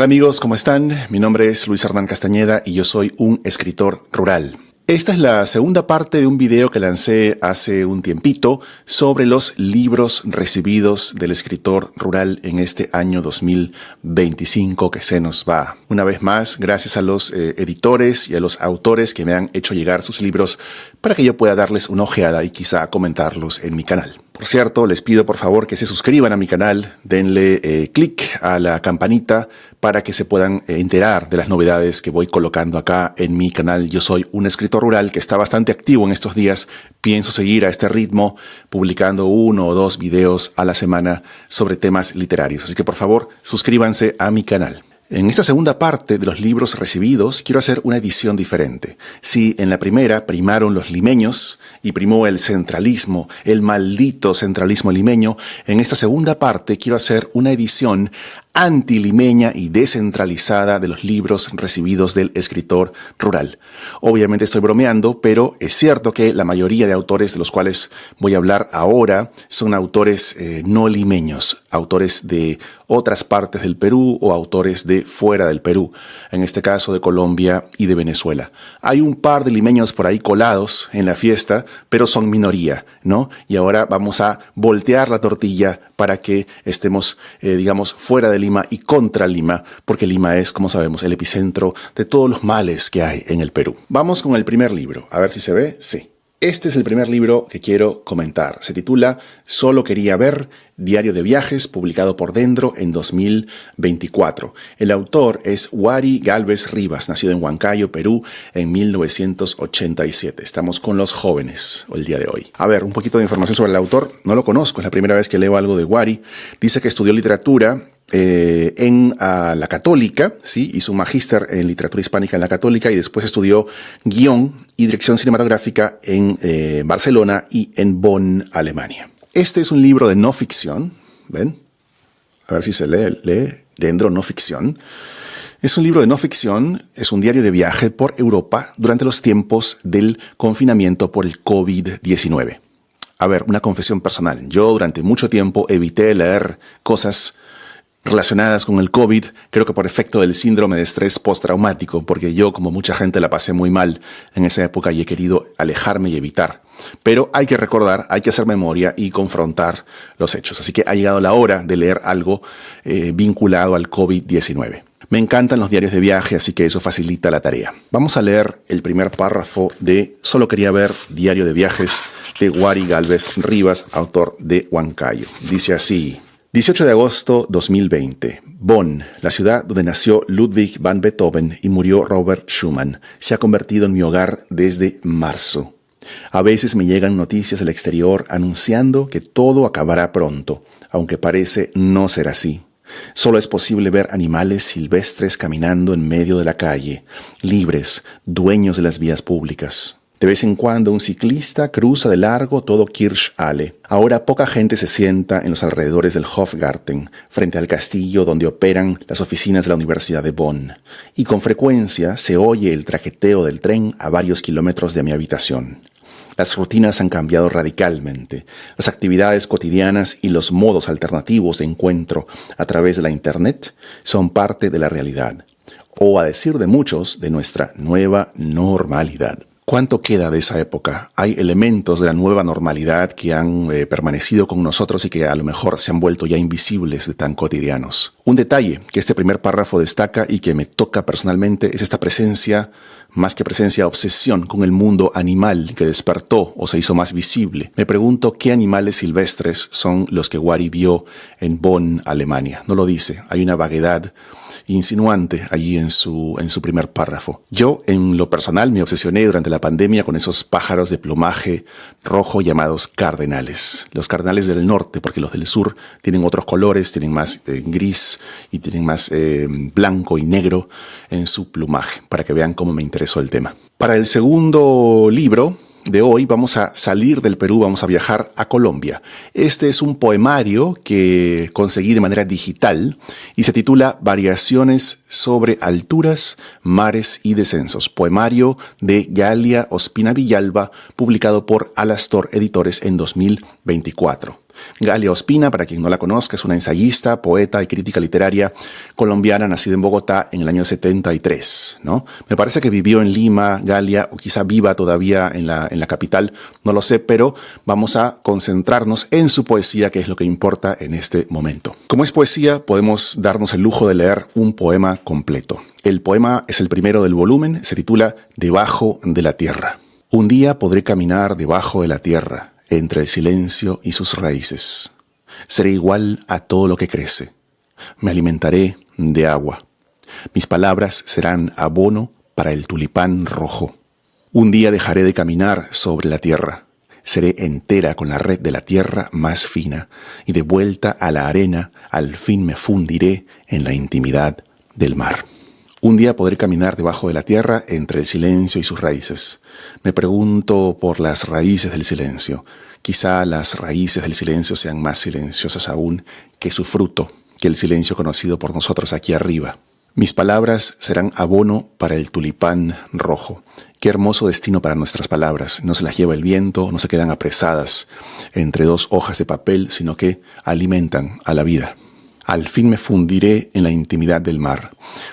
amigos, ¿cómo están? Mi nombre es Luis Hernán Castañeda y yo soy un escritor rural. Esta es la segunda parte de un video que lancé hace un tiempito sobre los libros recibidos del escritor rural en este año 2025 que se nos va. Una vez más, gracias a los editores y a los autores que me han hecho llegar sus libros para que yo pueda darles una ojeada y quizá comentarlos en mi canal. Por cierto, les pido por favor que se suscriban a mi canal, denle clic a la campanita para que se puedan enterar de las novedades que voy colocando acá en mi canal. Yo soy un escritor rural que está bastante activo en estos días. Pienso seguir a este ritmo publicando 1 o 2 videos a la semana sobre temas literarios. Así que por favor, suscríbanse a mi canal. En esta segunda parte de los libros recibidos quiero hacer una edición diferente. Si en la primera primaron los limeños y primó el centralismo, el maldito centralismo limeño, en esta segunda parte quiero hacer una edición antilimeña y descentralizada de los libros recibidos del escritor rural. Obviamente estoy bromeando, pero es cierto que la mayoría de autores de los cuales voy a hablar ahora son autores no limeños, autores de otras partes del Perú o autores de fuera del Perú, en este caso de Colombia y de Venezuela. Hay un par de limeños por ahí colados en la fiesta, pero son minoría, ¿no? Y ahora vamos a voltear la tortilla para que estemos, digamos, fuera de Lima y contra Lima, porque Lima es, como sabemos, el epicentro de todos los males que hay en el Perú. Vamos con el primer libro. A ver si se ve. Sí. Este es el primer libro que quiero comentar. Se titula Solo quería ver, diario de viajes, publicado por Dendro en 2024. El autor es Wari Gálvez Rivas, nacido en Huancayo, Perú, en 1987. Estamos con los jóvenes el día de hoy. A ver, un poquito de información sobre el autor. No lo conozco, es la primera vez que leo algo de Wari. Dice que estudió literatura en la Católica, ¿sí? Hizo un magíster en literatura hispánica en la Católica y después estudió guión y dirección cinematográfica en Barcelona y en Bonn, Alemania. Este es un libro de no ficción, ¿ven? A ver si se lee Dendro no ficción. Es un libro de no ficción, es un diario de viaje por Europa durante los tiempos del confinamiento por el COVID-19. A ver, una confesión personal. Yo durante mucho tiempo evité leer cosas relacionadas con el COVID, creo que por efecto del síndrome de estrés postraumático, porque yo, como mucha gente, la pasé muy mal en esa época y he querido alejarme y evitar. Pero hay que recordar, hay que hacer memoria y confrontar los hechos. Así que ha llegado la hora de leer algo vinculado al COVID-19. Me encantan los diarios de viaje, así que eso facilita la tarea. Vamos a leer el primer párrafo de Solo quería ver, diario de viajes, de Wari Gálvez Rivas, autor de Huancayo. Dice así: 18 de agosto 2020. Bonn, la ciudad donde nació Ludwig van Beethoven y murió Robert Schumann, se ha convertido en mi hogar desde marzo. A veces me llegan noticias del exterior anunciando que todo acabará pronto, aunque parece no ser así. Solo es posible ver animales silvestres caminando en medio de la calle, libres, dueños de las vías públicas. De vez en cuando un ciclista cruza de largo todo Kirchhalle. Ahora poca gente se sienta en los alrededores del Hofgarten, frente al castillo donde operan las oficinas de la Universidad de Bonn. Y con frecuencia se oye el traqueteo del tren a varios kilómetros de mi habitación. Las rutinas han cambiado radicalmente. Las actividades cotidianas y los modos alternativos de encuentro a través de la Internet son parte de la realidad. O, a decir de muchos, de nuestra nueva normalidad. ¿Cuánto queda de esa época? Hay elementos de la nueva normalidad que han permanecido con nosotros y que a lo mejor se han vuelto ya invisibles de tan cotidianos. Un detalle que este primer párrafo destaca y que me toca personalmente es esta presencia, más que presencia, obsesión con el mundo animal que despertó o se hizo más visible. Me pregunto qué animales silvestres son los que Wari vio en Bonn, Alemania. No lo dice, hay una vaguedad insinuante allí en su primer párrafo. Yo, en lo personal, me obsesioné durante la pandemia con esos pájaros de plumaje rojo llamados cardenales. Los cardenales del norte, porque los del sur tienen otros colores, tienen más gris y tienen más blanco y negro en su plumaje, para que vean cómo me interesó el tema. Para el segundo libro de hoy vamos a salir del Perú, vamos a viajar a Colombia. Este es un poemario que conseguí de manera digital y se titula Variaciones sobre alturas, mares y descensos. Poemario de Galia Ospina Villalba, publicado por Alastor Editores en 2024. Galia Ospina, para quien no la conozca, es una ensayista, poeta y crítica literaria colombiana nacida en Bogotá en el año 73, ¿no? Me parece que vivió en Lima, Galia, o quizá viva todavía en la capital, no lo sé, pero vamos a concentrarnos en su poesía, que es lo que importa en este momento. Como es poesía, podemos darnos el lujo de leer un poema completo. El poema es el primero del volumen, se titula Debajo de la tierra. Un día podré caminar debajo de la tierra, entre el silencio y sus raíces. Seré igual a todo lo que crece. Me alimentaré de agua. Mis palabras serán abono para el tulipán rojo. Un día dejaré de caminar sobre la tierra. Seré entera con la red de la tierra más fina, y de vuelta a la arena, al fin me fundiré en la intimidad del mar. Un día podré caminar debajo de la tierra entre el silencio y sus raíces. Me pregunto por las raíces del silencio. Quizá las raíces del silencio sean más silenciosas aún que su fruto, que el silencio conocido por nosotros aquí arriba. Mis palabras serán abono para el tulipán rojo. Qué hermoso destino para nuestras palabras. No se las lleva el viento, no se quedan apresadas entre dos hojas de papel, sino que alimentan a la vida. Al fin me fundiré en la intimidad del mar.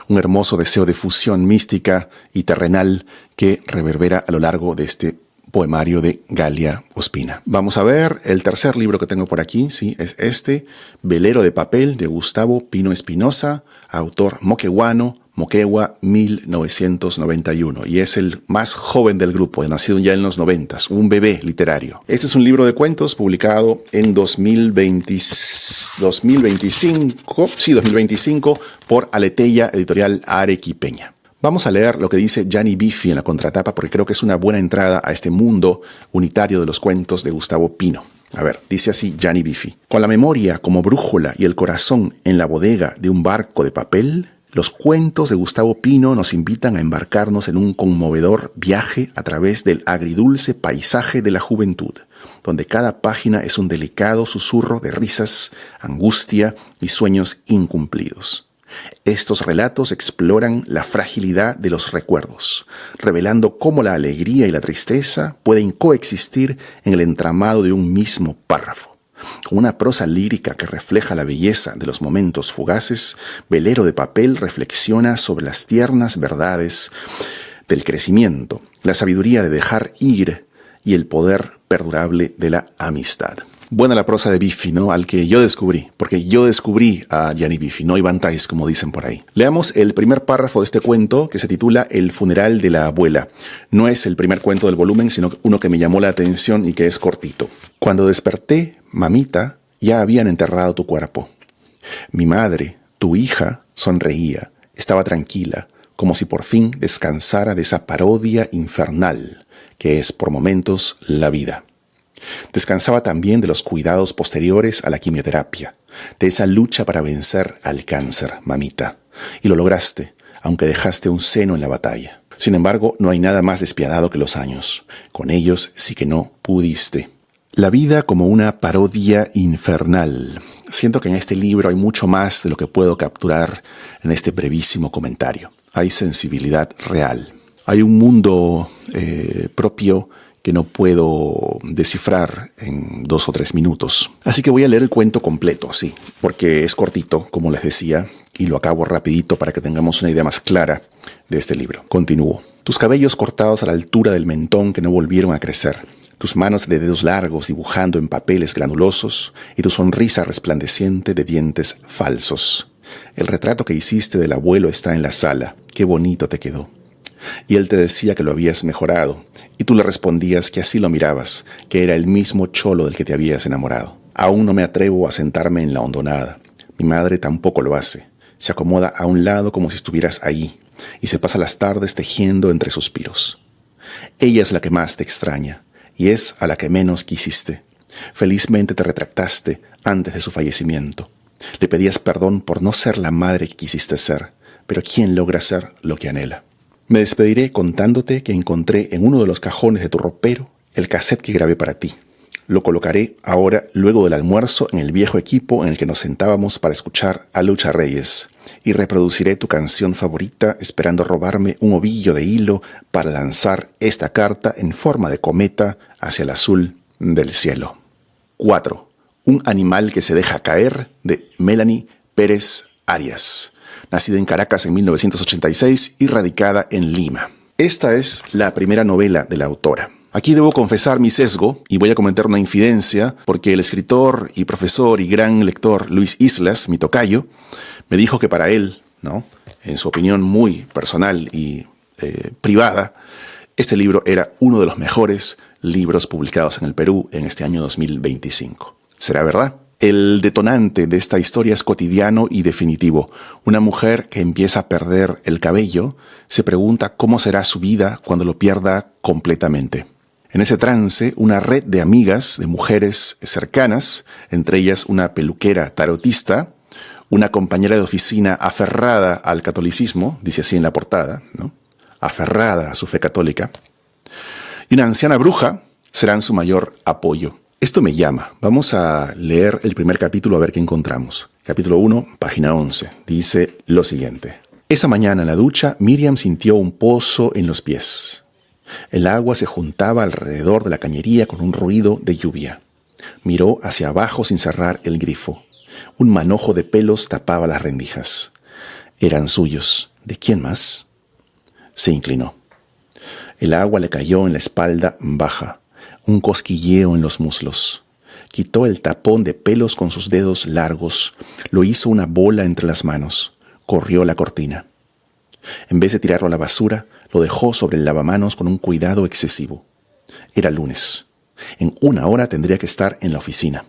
Un hermoso deseo de fusión mística y terrenal que reverbera a lo largo de este poemario de Galia Ospina. Vamos a ver el tercer libro que tengo por aquí, sí, es este, Velero de papel, de Gustavo Pino Espinosa, autor moqueguano, Moquegua, 1991, y es el más joven del grupo, nacido ya en los 90s, un bebé literario. Este es un libro de cuentos publicado en 2025 por Aleteia Editorial Arequipeña. Vamos a leer lo que dice Gianni Biffi en la contratapa porque creo que es una buena entrada a este mundo unitario de los cuentos de Gustavo Pino. A ver, dice así Gianni Biffi. Con la memoria como brújula y el corazón en la bodega de un barco de papel, los cuentos de Gustavo Pino nos invitan a embarcarnos en un conmovedor viaje a través del agridulce paisaje de la juventud, donde cada página es un delicado susurro de risas, angustia y sueños incumplidos. Estos relatos exploran la fragilidad de los recuerdos, revelando cómo la alegría y la tristeza pueden coexistir en el entramado de un mismo párrafo. Con una prosa lírica que refleja la belleza de los momentos fugaces, Velero de papel reflexiona sobre las tiernas verdades del crecimiento, la sabiduría de dejar ir y el poder perdurable de la amistad. Buena la prosa de Biffi, ¿no? Al que yo descubrí, porque yo descubrí a Gianni Biffi, no Iván Tais, como dicen por ahí. Leamos el primer párrafo de este cuento que se titula El funeral de la abuela. No es el primer cuento del volumen, sino uno que me llamó la atención y que es cortito. Cuando desperté, mamita, ya habían enterrado tu cuerpo. Mi madre, tu hija, sonreía, estaba tranquila, como si por fin descansara de esa parodia infernal que es por momentos la vida. Descansaba también de los cuidados posteriores a la quimioterapia, de esa lucha para vencer al cáncer, mamita. Y lo lograste, aunque dejaste un seno en la batalla. Sin embargo, no hay nada más despiadado que los años. Con ellos sí que no pudiste. La vida como una parodia infernal. Siento que en este libro hay mucho más de lo que puedo capturar en este brevísimo comentario. Hay sensibilidad real. Hay un mundo propio que no puedo descifrar en 2 o 3 minutos. Así que voy a leer el cuento completo, sí, porque es cortito, como les decía, y lo acabo rapidito para que tengamos una idea más clara de este libro. Continúo. Tus cabellos cortados a la altura del mentón que no volvieron a crecer, tus manos de dedos largos dibujando en papeles granulosos y tu sonrisa resplandeciente de dientes falsos. El retrato que hiciste del abuelo está en la sala. Qué bonito te quedó. Y él te decía que lo habías mejorado, y tú le respondías que así lo mirabas, que era el mismo cholo del que te habías enamorado. Aún no me atrevo a sentarme en la hondonada. Mi madre tampoco lo hace. Se acomoda a un lado como si estuvieras ahí, y se pasa las tardes tejiendo entre suspiros. Ella es la que más te extraña, y es a la que menos quisiste. Felizmente te retractaste antes de su fallecimiento. Le pedías perdón por no ser la madre que quisiste ser, pero ¿quién logra ser lo que anhela? Me despediré contándote que encontré en uno de los cajones de tu ropero el cassette que grabé para ti. Lo colocaré ahora, luego del almuerzo, en el viejo equipo en el que nos sentábamos para escuchar a Lucha Reyes. Y reproduciré tu canción favorita esperando robarme un ovillo de hilo para lanzar esta carta en forma de cometa hacia el azul del cielo. 4. Un animal que se deja caer, de Melanie Pérez Arias, nacida en Caracas en 1986 y radicada en Lima. Esta es la primera novela de la autora. Aquí debo confesar mi sesgo y voy a comentar una infidencia porque el escritor y profesor y gran lector Luis Islas, mi tocayo, me dijo que para él, ¿no?, en su opinión muy personal y privada, este libro era uno de los mejores libros publicados en el Perú en este año 2025. ¿Será verdad? El detonante de esta historia es cotidiano y definitivo. Una mujer que empieza a perder el cabello se pregunta cómo será su vida cuando lo pierda completamente. En ese trance, una red de amigas, de mujeres cercanas, entre ellas una peluquera tarotista, una compañera de oficina aferrada al catolicismo, dice así en la portada, ¿no?, aferrada a su fe católica, y una anciana bruja serán su mayor apoyo. Esto me llama. Vamos a leer el primer capítulo a ver qué encontramos. Capítulo 1, página 11. Dice lo siguiente. Esa mañana en la ducha, Miriam sintió un pozo en los pies. El agua se juntaba alrededor de la cañería con un ruido de lluvia. Miró hacia abajo sin cerrar el grifo. Un manojo de pelos tapaba las rendijas. Eran suyos. ¿De quién más? Se inclinó. El agua le cayó en la espalda baja. Un cosquilleo en los muslos. Quitó el tapón de pelos con sus dedos largos. Lo hizo una bola entre las manos. Corrió la cortina. En vez de tirarlo a la basura, lo dejó sobre el lavamanos con un cuidado excesivo. Era lunes. En 1 hora tendría que estar en la oficina.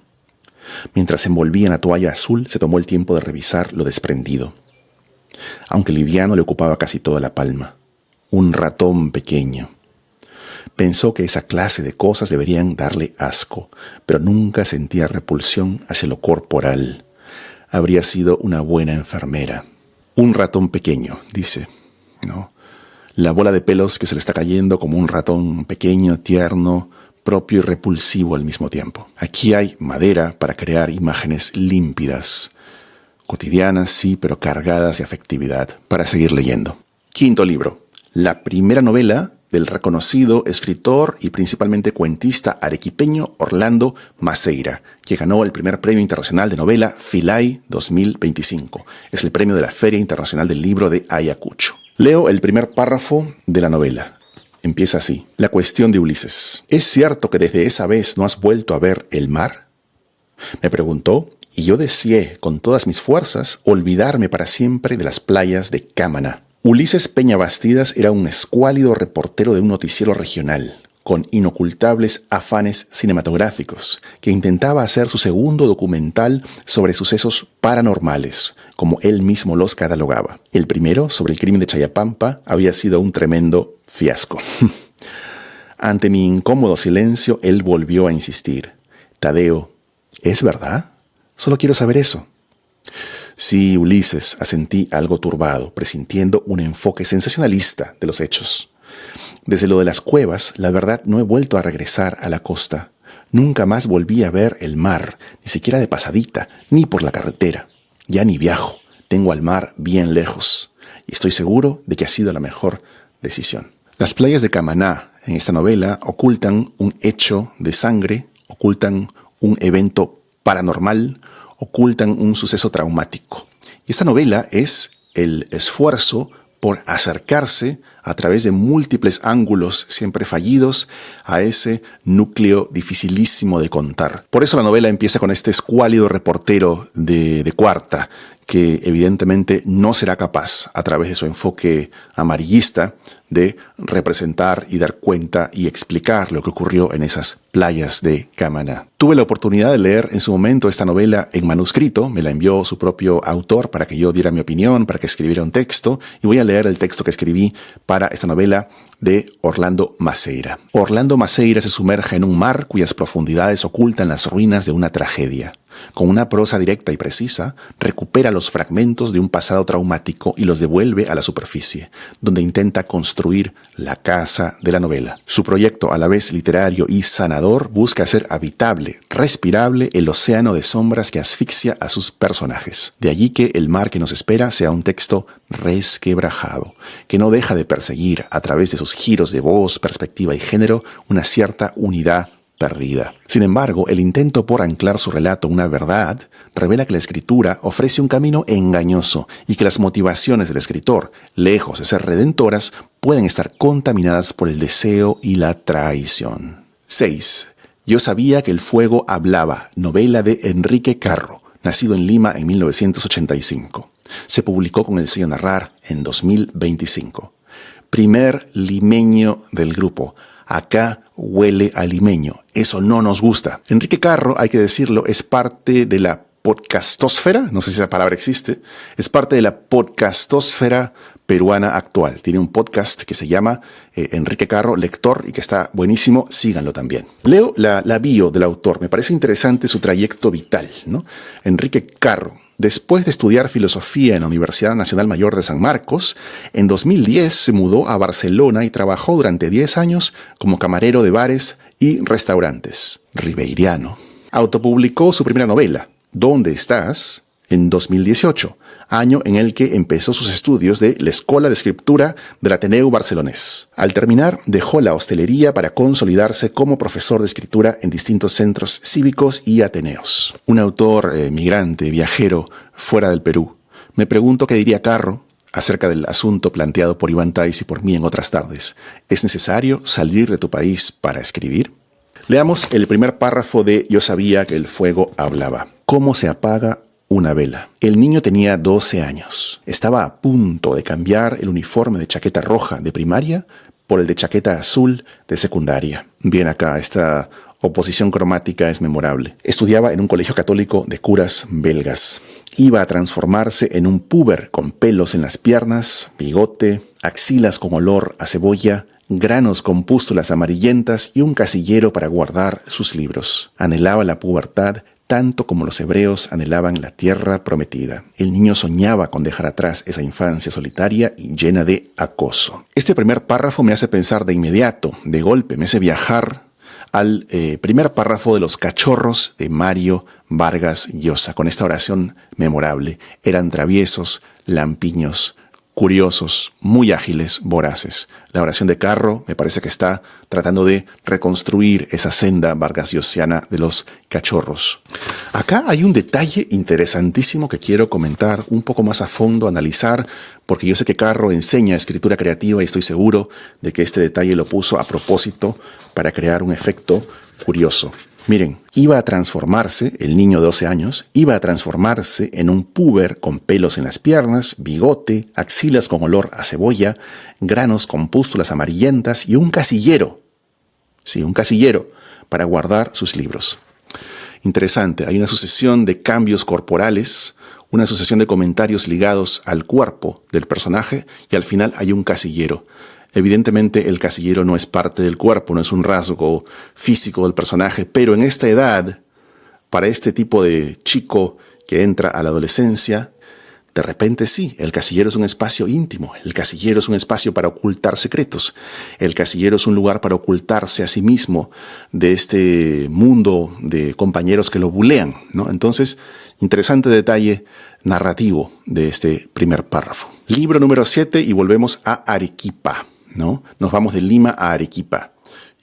Mientras se envolvía en la toalla azul, se tomó el tiempo de revisar lo desprendido. Aunque liviano, le ocupaba casi toda la palma. Un ratón pequeño. Pensó que esa clase de cosas deberían darle asco, pero nunca sentía repulsión hacia lo corporal. Habría sido una buena enfermera. Un ratón pequeño, dice, ¿no? La bola de pelos que se le está cayendo como un ratón pequeño, tierno, propio y repulsivo al mismo tiempo. Aquí hay madera para crear imágenes límpidas, cotidianas, sí, pero cargadas de afectividad, para seguir leyendo. Quinto libro. La primera novela del reconocido escritor y principalmente cuentista arequipeño Orlando Maceira, que ganó el primer premio internacional de novela Filay 2025. Es el premio de la Feria Internacional del Libro de Ayacucho. Leo el primer párrafo de la novela. Empieza así. La cuestión de Ulises. ¿Es cierto que desde esa vez no has vuelto a ver el mar?, me preguntó, y yo deseé con todas mis fuerzas olvidarme para siempre de las playas de Camaná. Ulises Peña Bastidas era un escuálido reportero de un noticiero regional, con inocultables afanes cinematográficos, que intentaba hacer su segundo documental sobre sucesos paranormales, como él mismo los catalogaba. El primero, sobre el crimen de Chayapampa, había sido un tremendo fiasco. Ante mi incómodo silencio, él volvió a insistir. Tadeo, ¿es verdad? Solo quiero saber eso. Sí, Ulises, asentí algo turbado, presintiendo un enfoque sensacionalista de los hechos. Desde lo de las cuevas, la verdad, no he vuelto a regresar a la costa. Nunca más volví a ver el mar, ni siquiera de pasadita, ni por la carretera. Ya ni viajo, tengo al mar bien lejos, y estoy seguro de que ha sido la mejor decisión. Las playas de Camaná, en esta novela, ocultan un hecho de sangre, ocultan un evento paranormal, ocultan un suceso traumático. Y esta novela es el esfuerzo por acercarse a través de múltiples ángulos siempre fallidos a ese núcleo dificilísimo de contar. Por eso la novela empieza con este escuálido reportero de Cuarta, que evidentemente no será capaz, a través de su enfoque amarillista, de representar y dar cuenta y explicar lo que ocurrió en esas playas de Camaná. Tuve la oportunidad de leer en su momento esta novela en manuscrito, me la envió su propio autor para que yo diera mi opinión, para que escribiera un texto, y voy a leer el texto que escribí para esta novela de Orlando Maceira. Orlando Maceira se sumerge en un mar cuyas profundidades ocultan las ruinas de una tragedia. Con una prosa directa y precisa, recupera los fragmentos de un pasado traumático y los devuelve a la superficie, donde intenta construir la casa de la novela. Su proyecto, a la vez literario y sanador, busca hacer habitable, respirable el océano de sombras que asfixia a sus personajes. De allí que El mar que nos espera sea un texto resquebrajado, que no deja de perseguir, a través de sus giros de voz, perspectiva y género, una cierta unidad perdida. Sin embargo, el intento por anclar su relato a una verdad revela que la escritura ofrece un camino engañoso y que las motivaciones del escritor, lejos de ser redentoras, pueden estar contaminadas por el deseo y la traición. 6. Yo sabía que el fuego hablaba, novela de Enrique Carro, nacido en Lima en 1985. Se publicó con el sello Narrar en 2025. Primer limeño del grupo. Acá huele a limeño. Eso no nos gusta. Enrique Carro, hay que decirlo, es parte de la podcastósfera. No sé si esa palabra existe. Es parte de la podcastósfera peruana actual. Tiene un podcast que se llama Enrique Carro, lector, y que está buenísimo. Síganlo también. Leo la bio del autor. Me parece interesante su trayecto vital, ¿no? Enrique Carro. Después de estudiar filosofía en la Universidad Nacional Mayor de San Marcos, en 2010 se mudó a Barcelona y trabajó durante 10 años como camarero de bares y restaurantes. Ribeiriano. Autopublicó su primera novela, ¿Dónde estás?, en 2018, año en el que empezó sus estudios de la Escola de Escritura del Ateneu Barcelonés. Al terminar, dejó la hostelería para consolidarse como profesor de escritura en distintos centros cívicos y ateneos. Un autor migrante, viajero, fuera del Perú. Me pregunto qué diría Carro acerca del asunto planteado por Iván Tais y por mí en otras tardes. ¿Es necesario salir de tu país para escribir? Leamos el primer párrafo de Yo sabía que el fuego hablaba. ¿Cómo se apaga una vela? El niño tenía 12 años. Estaba a punto de cambiar el uniforme de chaqueta roja de primaria por el de chaqueta azul de secundaria. Bien, acá esta oposición cromática es memorable. Estudiaba en un colegio católico de curas belgas. Iba a transformarse en un púber con pelos en las piernas, bigote, axilas con olor a cebolla, granos con pústulas amarillentas y un casillero para guardar sus libros. Anhelaba la pubertad tanto como los hebreos anhelaban la tierra prometida. El niño soñaba con dejar atrás esa infancia solitaria y llena de acoso. Este primer párrafo me hace pensar de inmediato, de golpe, me hace viajar al primer párrafo de Los cachorros de Mario Vargas Llosa, con esta oración memorable. Eran traviesos, lampiños, curiosos, muy ágiles, voraces. La oración de Carro me parece que está tratando de reconstruir esa senda vargasllosiana de los cachorros. Acá hay un detalle interesantísimo que quiero comentar un poco más a fondo, analizar, porque yo sé que Carro enseña escritura creativa y estoy seguro de que este detalle lo puso a propósito para crear un efecto curioso. Miren, iba a transformarse, el niño de 12 años, iba a transformarse en un púber con pelos en las piernas, bigote, axilas con olor a cebolla, granos con pústulas amarillentas y un casillero. Sí, un casillero para guardar sus libros. Interesante, hay una sucesión de cambios corporales, una sucesión de comentarios ligados al cuerpo del personaje y al final hay un casillero. Evidentemente el casillero no es parte del cuerpo, no es un rasgo físico del personaje, pero en esta edad, para este tipo de chico que entra a la adolescencia, de repente sí, el casillero es un espacio íntimo, el casillero es un espacio para ocultar secretos, el casillero es un lugar para ocultarse a sí mismo de este mundo de compañeros que lo bulean, ¿no? Entonces, interesante detalle narrativo de este primer párrafo. Libro número 7 y volvemos a Arequipa, ¿no? Nos vamos de Lima a Arequipa.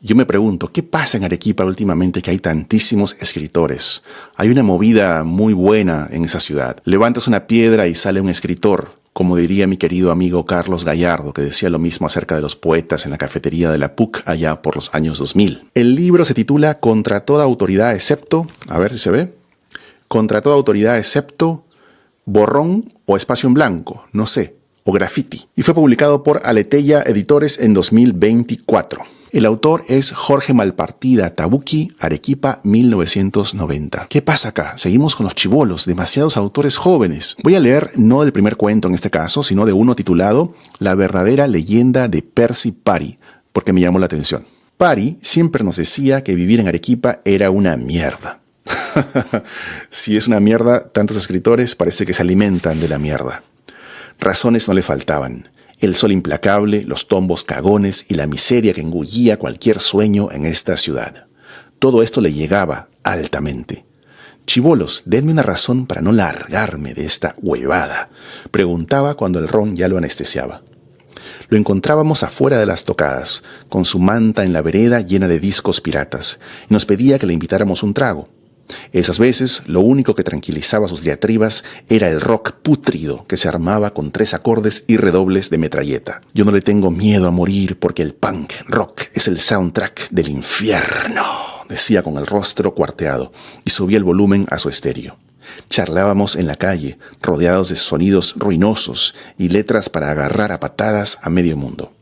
Yo me pregunto, ¿qué pasa en Arequipa últimamente que hay tantísimos escritores? Hay una movida muy buena en esa ciudad. Levantas una piedra y sale un escritor, como diría mi querido amigo Carlos Gallardo, que decía lo mismo acerca de los poetas en la cafetería de la PUC allá por los años 2000. El libro se titula Contra toda autoridad excepto, a ver si se ve, Contra toda autoridad excepto borrón o espacio en blanco, no sé, o graffiti, y fue publicado por Aleteia Editores en 2024. El autor es Jorge Malpartida Tabuqui, Arequipa, 1990. ¿Qué pasa acá? Seguimos con los chibolos, demasiados autores jóvenes. Voy a leer no del primer cuento en este caso, sino de uno titulado La verdadera leyenda de Percy Pari, porque me llamó la atención. Pari siempre nos decía que vivir en Arequipa era una mierda. Si es una mierda, tantos escritores parece que se alimentan de la mierda. Razones no le faltaban. El sol implacable, los tombos cagones y la miseria que engullía cualquier sueño en esta ciudad. Todo esto le llegaba altamente. Chibolos, denme una razón para no largarme de esta huevada, preguntaba cuando el ron ya lo anestesiaba. Lo encontrábamos afuera de las tocadas, con su manta en la vereda llena de discos piratas, y nos pedía que le invitáramos un trago. Esas veces, lo único que tranquilizaba sus diatribas era el rock pútrido que se armaba con 3 acordes y redobles de metralleta. Yo no le tengo miedo a morir porque el punk rock es el soundtrack del infierno, decía con el rostro cuarteado, y subía el volumen a su estéreo. Charlábamos en la calle, rodeados de sonidos ruinosos y letras para agarrar a patadas a medio mundo.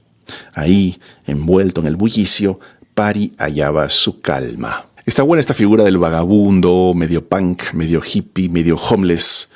Ahí, envuelto en el bullicio, Pari hallaba su calma. Está buena esta figura del vagabundo, medio punk, medio hippie, medio homeless.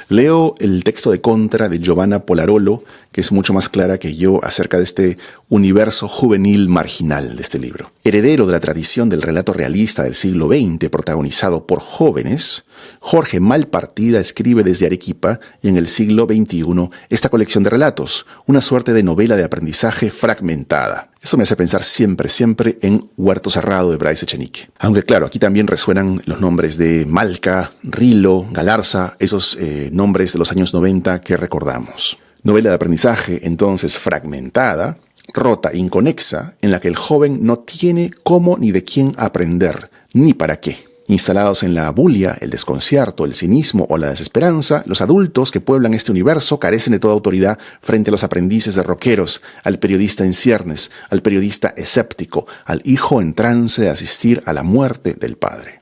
Leo el texto de Contra de Giovanna Polarolo, que es mucho más clara que yo acerca de este universo juvenil marginal de este libro. Heredero de la tradición del relato realista del siglo XX, protagonizado por jóvenes, Jorge Malpartida escribe desde Arequipa y en el siglo XXI esta colección de relatos, una suerte de novela de aprendizaje fragmentada. Esto me hace pensar siempre en Huerto Cerrado de Bryce Echenique. Aunque claro, aquí también resuenan los nombres de Malca, Rilo, Galarza, esos nombres de los años 90 que recordamos. Novela de aprendizaje, entonces, fragmentada, rota, inconexa, en la que el joven no tiene cómo ni de quién aprender, ni para qué. Instalados en la abulia, el desconcierto, el cinismo o la desesperanza, los adultos que pueblan este universo carecen de toda autoridad frente a los aprendices de rockeros, al periodista en ciernes, al periodista escéptico, al hijo en trance de asistir a la muerte del padre.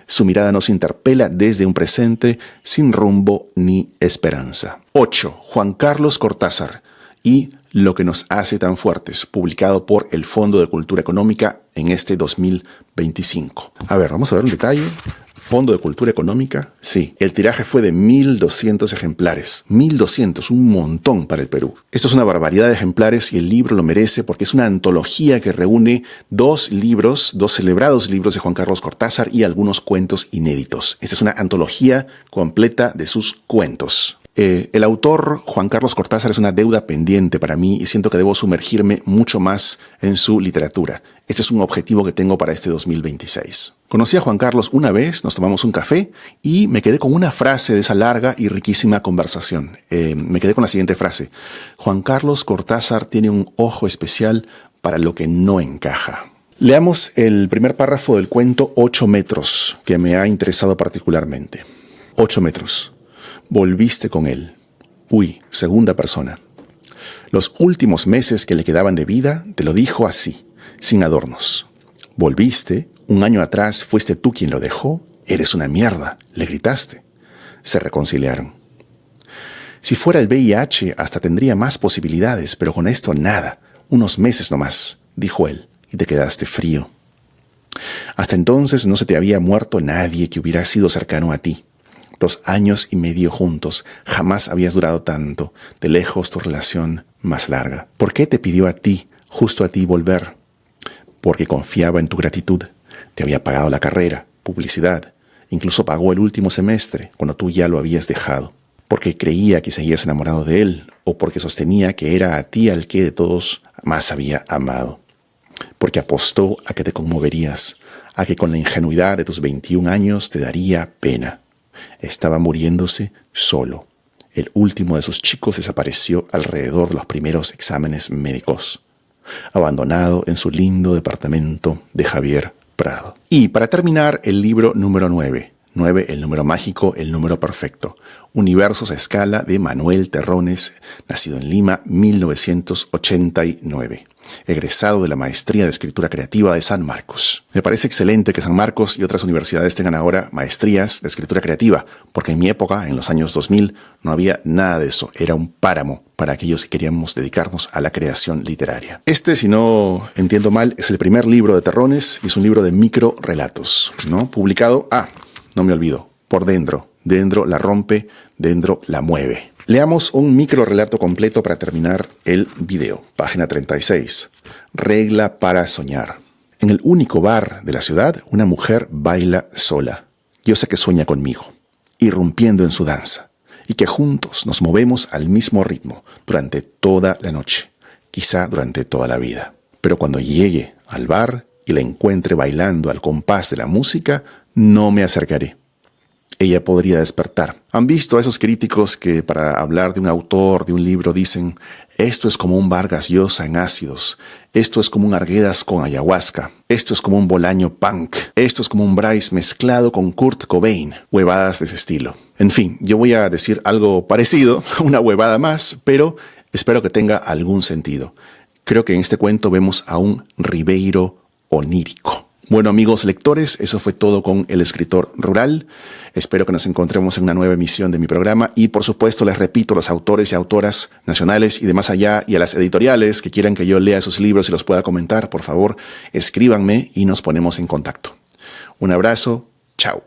Su mirada nos interpela desde un presente sin rumbo ni esperanza. 8. Juan Carlos Cortázar y Lo que nos hace tan fuertes, publicado por el Fondo de Cultura Económica en este 2025. A ver, vamos a ver un detalle. Fondo de Cultura Económica, sí. El tiraje fue de 1.200 ejemplares. 1.200, un montón para el Perú. Esto es una barbaridad de ejemplares y el libro lo merece porque es una antología que reúne 2 libros, 2 celebrados libros de Juan Carlos Cortázar y algunos cuentos inéditos. Esta es una antología completa de sus cuentos. El autor, Juan Carlos Cortázar, es una deuda pendiente para mí y siento que debo sumergirme mucho más en su literatura. Este es un objetivo que tengo para este 2026. Conocí a Juan Carlos una vez, nos tomamos un café y me quedé con una frase de esa larga y riquísima conversación. Me quedé con la siguiente frase. Juan Carlos Cortázar tiene un ojo especial para lo que no encaja. Leamos el primer párrafo del cuento 8 metros, que me ha interesado particularmente. 8 metros. Volviste con él. Uy, segunda persona. Los últimos meses que le quedaban de vida te lo dijo así, sin adornos. Volviste, un año atrás fuiste tú quien lo dejó, eres una mierda, le gritaste. Se reconciliaron. Si fuera el VIH hasta tendría más posibilidades, pero con esto nada, unos meses nomás, dijo él, y te quedaste frío. Hasta entonces no se te había muerto nadie que hubiera sido cercano a ti. 2 años y medio juntos, jamás habías durado tanto, de lejos tu relación más larga. ¿Por qué te pidió a ti, justo a ti, volver? Porque confiaba en tu gratitud. Te había pagado la carrera, publicidad, incluso pagó el último semestre, cuando tú ya lo habías dejado. Porque creía que seguías enamorado de él, o porque sostenía que era a ti al que de todos más había amado. Porque apostó a que te conmoverías, a que con la ingenuidad de tus 21 años te daría pena. Estaba muriéndose solo. El último de sus chicos desapareció alrededor de los primeros exámenes médicos, abandonado en su lindo departamento de Javier Prado. Y para terminar, el libro número 9. 9, el número mágico, el número perfecto. Universos a escala de Manuel Terrones, nacido en Lima, 1989. Egresado de la Maestría de Escritura Creativa de San Marcos. Me parece excelente que San Marcos y otras universidades tengan ahora maestrías de escritura creativa, porque en mi época, en los años 2000, no había nada de eso. Era un páramo para aquellos que queríamos dedicarnos a la creación literaria. Este, si no entiendo mal, es el primer libro de Terrones y es un libro de microrelatos, ¿no? Publicado, no me olvido, por Dendro. Dendro la rompe, Dendro la mueve. Leamos un microrelato completo para terminar el video. Página 36. Regla para soñar. En el único bar de la ciudad, una mujer baila sola. Yo sé que sueña conmigo, irrumpiendo en su danza, y que juntos nos movemos al mismo ritmo durante toda la noche, quizá durante toda la vida. Pero cuando llegue al bar y la encuentre bailando al compás de la música, no me acercaré. ella podría despertar. ¿Han visto a esos críticos que para hablar de un autor, de un libro, dicen: esto es como un Vargas Llosa en ácidos, esto es como un Arguedas con ayahuasca, esto es como un Bolaño punk, esto es como un Bryce mezclado con Kurt Cobain? Huevadas de ese estilo. En fin, yo voy a decir algo parecido, una huevada más, pero espero que tenga algún sentido. Creo que en este cuento vemos a un Ribeiro onírico. Bueno, amigos lectores, eso fue todo con El Escritor Rural. Espero que nos encontremos en una nueva emisión de mi programa y, por supuesto, les repito, a los autores y autoras nacionales y de más allá y a las editoriales que quieran que yo lea sus libros y los pueda comentar, por favor, escríbanme y nos ponemos en contacto. Un abrazo, chao.